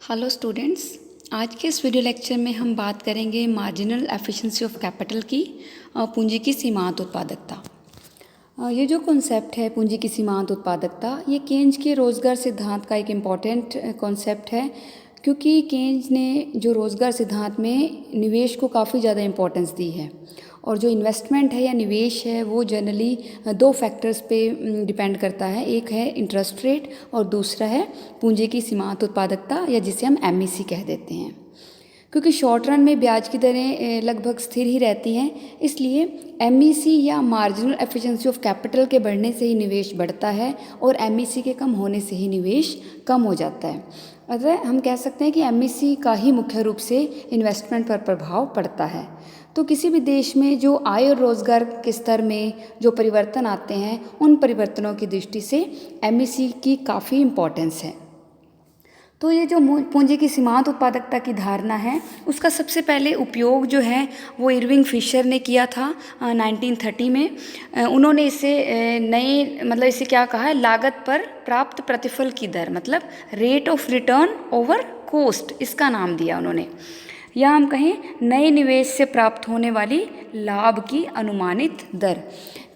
Hello students. आज के इस वीडियो लेक्चर में हम बात करेंगे मार्जिनल एफिशिएंसी ऑफ कैपिटल की पूंजी की सीमांत उत्पादकता। ये जो कॉन्सेप्ट है पूंजी की सीमांत उत्पादकता, ये केन्ज के रोज़गार सिद्धांत का एक इम्पॉर्टेंट कॉन्सेप्ट है, क्योंकि केन्ज ने जो रोज़गार सिद्धांत में निवेश को काफ़ी ज़्यादा इम्पोर्टेंस दी है। और जो इन्वेस्टमेंट है या निवेश है वो जनरली दो फैक्टर्स पे डिपेंड करता है। एक है इंटरेस्ट रेट और दूसरा है पूंजी की सीमांत उत्पादकता, या जिसे हम एमईसी कह देते हैं। क्योंकि शॉर्ट रन में ब्याज की दरें लगभग स्थिर ही रहती हैं, इसलिए एमईसी या मार्जिनल एफिशिएंसी ऑफ कैपिटल के बढ़ने से ही निवेश बढ़ता है और एमईसी के कम होने से ही निवेश कम हो जाता है। अतः हम कह सकते हैं कि एमईसी का ही मुख्य रूप से इन्वेस्टमेंट पर प्रभाव पड़ता है। तो किसी भी देश में जो आय और रोज़गार के स्तर में जो परिवर्तन आते हैं, उन परिवर्तनों की दृष्टि से एमईसी की काफ़ी इम्पोर्टेंस है। तो ये जो पूंजी की सीमांत उत्पादकता की धारणा है, उसका सबसे पहले उपयोग जो है वो इरविंग फिशर ने किया था 1930 में। उन्होंने इसे इसे क्या कहा है, लागत पर प्राप्त प्रतिफल की दर, मतलब rate of return over cost, इसका नाम दिया उन्होंने। या हम कहें नए निवेश से प्राप्त होने वाली लाभ की अनुमानित दर।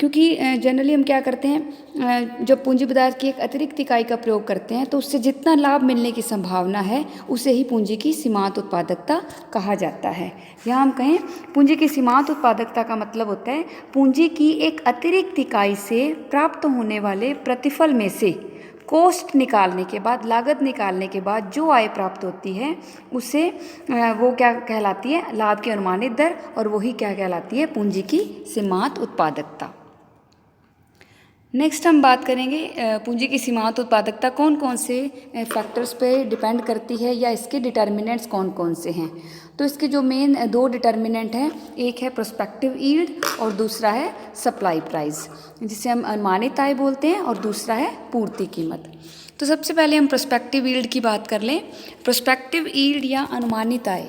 क्योंकि जनरली हम क्या करते हैं, जब पूंजी बाजार की एक अतिरिक्त इकाई का प्रयोग करते हैं तो उससे जितना लाभ मिलने की संभावना है उसे ही पूंजी की सीमांत उत्पादकता कहा जाता है। या हम कहें पूंजी की सीमांत उत्पादकता का मतलब होता है पूंजी की एक अतिरिक्त इकाई से प्राप्त होने वाले प्रतिफल में से कॉस्ट निकालने के बाद, लागत निकालने के बाद जो आय प्राप्त होती है उसे वो क्या कहलाती है, लाभ की अनुमानित दर, और वही क्या कहलाती है, पूंजी की सीमांत उत्पादकता। नेक्स्ट हम बात करेंगे पूंजी की सीमांत उत्पादकता कौन कौन से फैक्टर्स पे डिपेंड करती है या इसके डिटर्मिनेंट्स कौन कौन से हैं। तो इसके जो मेन दो डिटर्मिनेंट हैं, एक है प्रोस्पेक्टिव यील्ड और दूसरा है सप्लाई प्राइस, जिसे हम अनुमानित आय बोलते हैं, और दूसरा है पूर्ति कीमत। तो सबसे पहले हम प्रोस्पेक्टिव यील्ड की बात कर लें। प्रोस्पेक्टिव यील्ड या अनुमानित आय,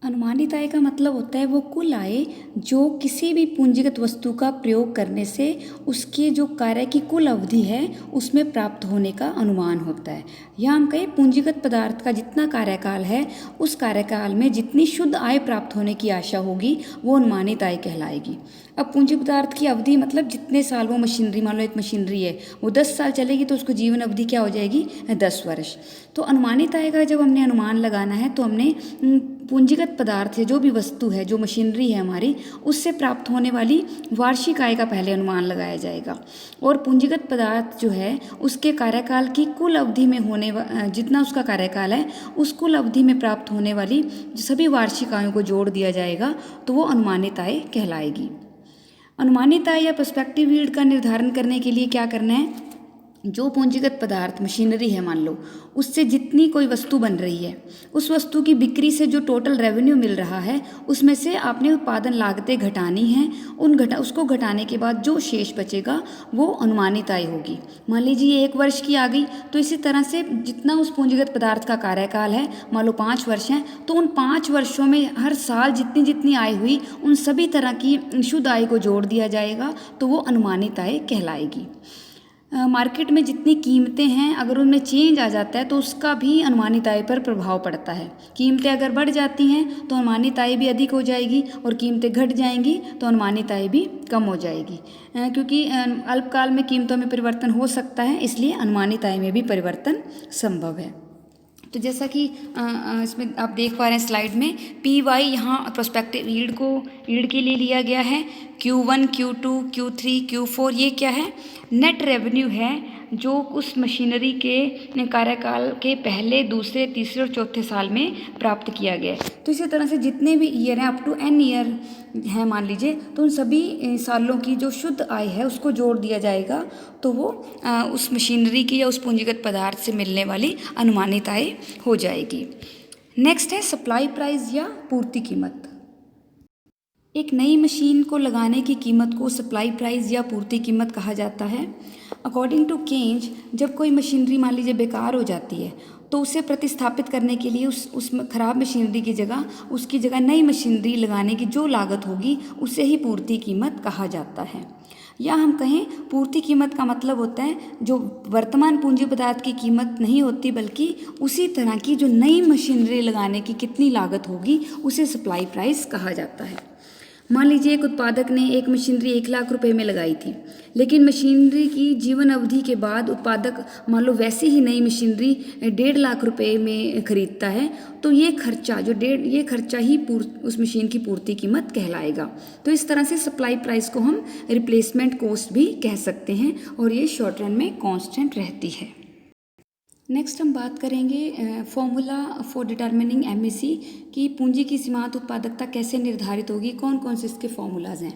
अनुमानित आय का मतलब होता है वो कुल आय जो किसी भी पूंजीगत वस्तु का प्रयोग करने से उसके जो कार्य की कुल अवधि है उसमें प्राप्त होने का अनुमान होता है। या हम कहें पूंजीगत पदार्थ का जितना कार्यकाल है उस कार्यकाल में जितनी शुद्ध आय प्राप्त होने की आशा होगी वो अनुमानित आय कहलाएगी। अब पूंजी पदार्थ की अवधि मतलब जितने साल वो मशीनरी, मान लो एक मशीनरी है वो 10 साल चलेगी तो उसको जीवन अवधि क्या हो जाएगी, 10 वर्ष। तो अनुमानित आय का जब हमने अनुमान लगाना है तो हमने पूंजीगत पदार्थ है, जो भी वस्तु है, जो मशीनरी है हमारी, उससे प्राप्त होने वाली वार्षिक आय का पहले अनुमान लगाया जाएगा। और पूंजीगत पदार्थ जो है उसके कार्यकाल की कुल अवधि में होने जितना उसका कार्यकाल है उस कुल अवधि में प्राप्त होने वाली सभी वार्षिक आयों को जोड़ दिया जाएगा, तो वो अनुमानित आय कहलाएगी। अनुमानित आय या प्रोस्पेक्टिव यील्ड का निर्धारण करने के लिए क्या करना है, जो पूंजीगत पदार्थ मशीनरी है मान लो, उससे जितनी कोई वस्तु बन रही है, उस वस्तु की बिक्री से जो टोटल रेवेन्यू मिल रहा है उसमें से आपने उत्पादन लागतें घटानी हैं। उसको घटाने के बाद जो शेष बचेगा वो अनुमानित आय होगी। मान लीजिए 1 वर्ष की आ गई, तो इसी तरह से जितना उस पूंजीगत पदार्थ का कार्यकाल है, मान लो 5 वर्ष हैं, तो उन 5 वर्षों में हर साल जितनी जितनी आय हुई उन सभी तरह की शुद्ध आय को जोड़ दिया जाएगा, तो वो अनुमानित आय कहलाएगी। मार्केट में जितनी कीमतें हैं अगर उनमें चेंज आ जाता है तो उसका भी अनुमानित आय पर प्रभाव पड़ता है। कीमतें अगर बढ़ जाती हैं तो अनुमानित आय भी अधिक हो जाएगी, और कीमतें घट जाएंगी तो अनुमानित आय भी कम हो जाएगी। क्योंकि अल्पकाल में कीमतों में परिवर्तन हो सकता है, इसलिए अनुमानित आय में भी परिवर्तन संभव है। तो जैसा कि इसमें आप देख पा रहे हैं स्लाइड में, PY यहाँ प्रोस्पेक्टिव यील्ड के लिए लिया गया है। Q1, Q2, Q3, Q4 ये क्या है, नेट रेवेन्यू है जो उस मशीनरी के कार्यकाल के पहले, दूसरे, तीसरे और चौथे साल में प्राप्त किया गया है। तो इसी तरह से जितने भी ईयर हैं, अप टू N ईयर हैं मान लीजिए, तो उन सभी सालों की जो शुद्ध आय है उसको जोड़ दिया जाएगा, तो वो उस मशीनरी की या उस पूंजीगत पदार्थ से मिलने वाली अनुमानित आय हो जाएगी। नेक्स्ट है सप्लाई प्राइस या पूर्ति कीमत। एक नई मशीन को लगाने की कीमत को सप्लाई प्राइस या पूर्ति कीमत कहा जाता है। अकॉर्डिंग टू केन्ज, जब कोई मशीनरी मान लीजिए बेकार हो जाती है तो उसे प्रतिस्थापित करने के लिए उस खराब मशीनरी की जगह उसकी जगह नई मशीनरी लगाने की जो लागत होगी उसे ही पूर्ति कीमत कहा जाता है। या हम कहें पूर्ति कीमत का मतलब होता है जो वर्तमान पूंजी पदार्थ की कीमत नहीं होती, बल्कि उसी तरह की जो नई मशीनरी लगाने की कितनी लागत होगी उसे सप्लाई प्राइस कहा जाता है। मान लीजिए एक उत्पादक ने एक मशीनरी 1 लाख रुपए में लगाई थी, लेकिन मशीनरी की जीवन अवधि के बाद उत्पादक मान लो वैसी ही नई मशीनरी 1.5 लाख रुपए में खरीदता है, तो ये खर्चा ही उस मशीन की पूर्ति कीमत कहलाएगा। तो इस तरह से सप्लाई प्राइस को हम रिप्लेसमेंट कॉस्ट भी कह सकते हैं और ये शॉर्ट रन में कांस्टेंट रहती है। नेक्स्ट हम बात करेंगे फॉर्मूला फॉर डिटर्मिनिंग एमईसी की पूंजी की सीमांत उत्पादकता कैसे निर्धारित होगी, कौन कौन से इसके फॉर्मूलाज हैं।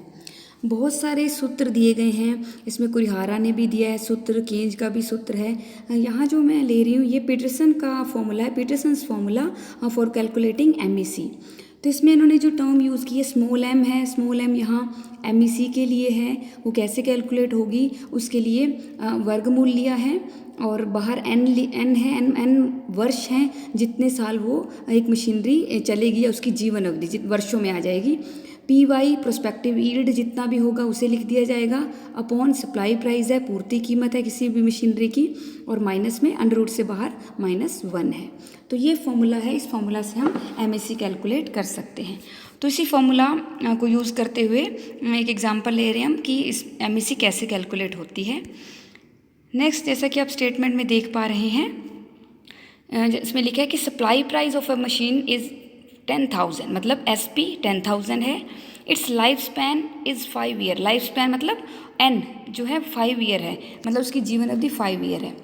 बहुत सारे सूत्र दिए गए हैं, इसमें कुरिहारा ने भी दिया है सूत्र, केंज का भी सूत्र है। यहाँ जो मैं ले रही हूँ ये पीटरसन का फॉर्मूला है, पीटरसन्स फॉर्मूला फॉर कैलकुलेटिंग एमईसी। तो इसमें इन्होंने जो टर्म यूज़ की है स्मॉल एम है, स्मॉल एम यहाँ एमईसी के लिए है, वो कैसे कैलकुलेट होगी उसके लिए वर्गमूल लिया है, और बाहर एन है, एन वर्ष हैं जितने साल वो एक मशीनरी चलेगी या उसकी जीवन अवधि वर्षों में आ जाएगी। पी वाई प्रोस्पेक्टिव यील्ड जितना भी होगा उसे लिख दिया जाएगा, अपॉन सप्लाई प्राइस है, पूर्ति कीमत है किसी भी मशीनरी की, और माइनस में अंडर रूट से बाहर -1 है। तो ये फॉर्मूला है, इस फॉर्मूला से हम एमईसी कैलकुलेट कर सकते हैं। तो इसी फॉर्मूला को यूज़ करते हुए एक एग्जांपल ले रहे हैं हम कि इस एमईसी कैसे कैलकुलेट होती है। नेक्स्ट, जैसा कि आप स्टेटमेंट में देख पा रहे हैं, इसमें लिखा है कि supply price of a machine is 10,000, मतलब SP 10,000 है। It's life span is 5 year, life span मतलब N जो है 5 ईयर है, मतलब उसकी जीवन अवधि 5 ईयर है।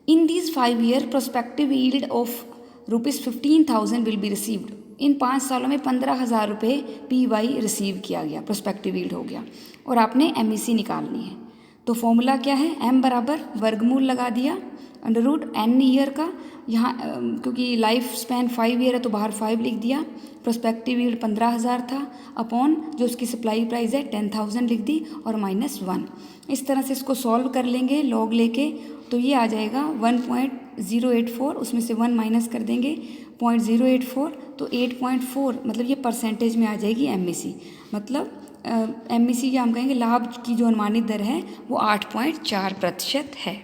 In these 5 year prospective yield of ₹15,000 will be received. इन 5 सालों में 15,000 रुपये PY रिसीव किया गया, प्रोस्पेक्टिव यील्ड हो गया, और आपने MEC निकालनी है। तो फॉर्मूला क्या है, M बराबर वर्गमूल लगा दिया अंडर रूट N ईयर का, यहाँ क्योंकि लाइफ स्पैन 5 ईयर है तो बाहर 5 लिख दिया, प्रोस्पेक्टिव यील्ड 15,000 था, अपॉन जो उसकी सप्लाई प्राइस है 10,000 लिख दी, और -1। इस तरह से इसको सॉल्व कर लेंगे लॉग लेके, तो ये आ जाएगा 1.084, उसमें से 1 माइनस कर देंगे 0.084, तो 8.4, मतलब ये परसेंटेज में आ जाएगी MEC, मतलब MEC या हम कहेंगे लाभ की जो अनुमानित दर है वो 8.4% है।